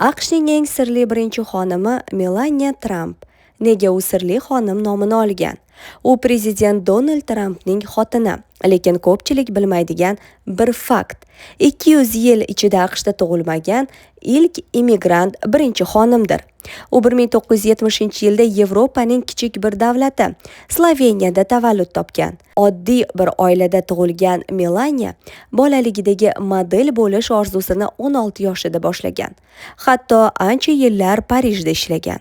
AQShning eng sirli birinchi xonimi Melaniya Tramp. Nega u sirli xonim nomini olgan? U prezident Donald Trampning xotini, lekin ko'pchilik bilmaydigan bir fakt. 200 yil ichida AQShda tug'ilmagan ilk immigrant birinchi xonimdir. U 1970-yilda Yevropaning kichik bir davlati Sloveniyada tavallud topgan. Oddiy bir oilada tug'ilgan Melaniya bolaligidagi model bo'lish orzusini 16 yoshida boshlagan. Hatto ancha yillar Parijda ishlagan.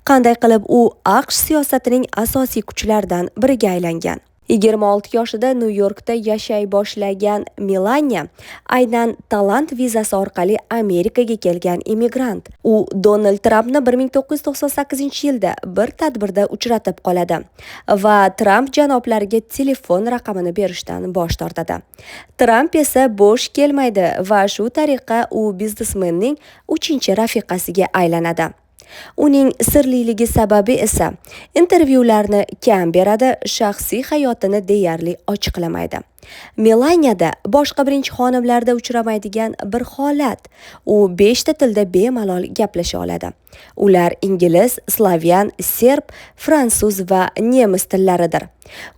Qanday qilib u AQSh siyosatining asosiy kuchlaridan biriga aylangan? 26 yoshida Nyu-Yorkda yashay boshlagan Melaniya aynan talant vizasi orqali Amerikaga kelgan immigrant. U Donald Trampni 1998-yilda bir tadbirda uchratib qoladi va Tramp janoblariga telefon raqamini berishdan bosh tortadi. Tramp esa bo'sh kelmaydi va shu tariqa u biznesmenning 3-rafiqasiga aylanadi. Uning sirliligi sababi esa intervyularni kam beradi, shaxsiy hayotini deyarli ochiqlamaydi. Melaniyada boshqa birinchi xonimlarda uchramaydigan bir holat. U 5 ta tilda bemalol gaplasha oladi. Ular ingliz, slavyan, serb, fransuz va nemis tillaridir.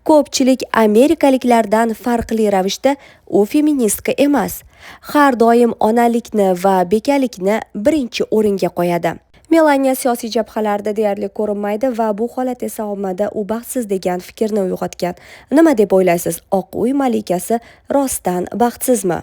Ko'pchilik amerikaliklardan farqli ravishda u feministka emas. Har doim onalikni va bekalikni birinchi o'ringa qo'yadi. Melaniya siyosiy jabhalarda deyarli ko'rinmaydi va bu holat esa ommada u baxtsiz degan fikrni uyg'otgan. Nima deb o'ylaysiz? Oq uy malikasi rostdan baxtsizmi?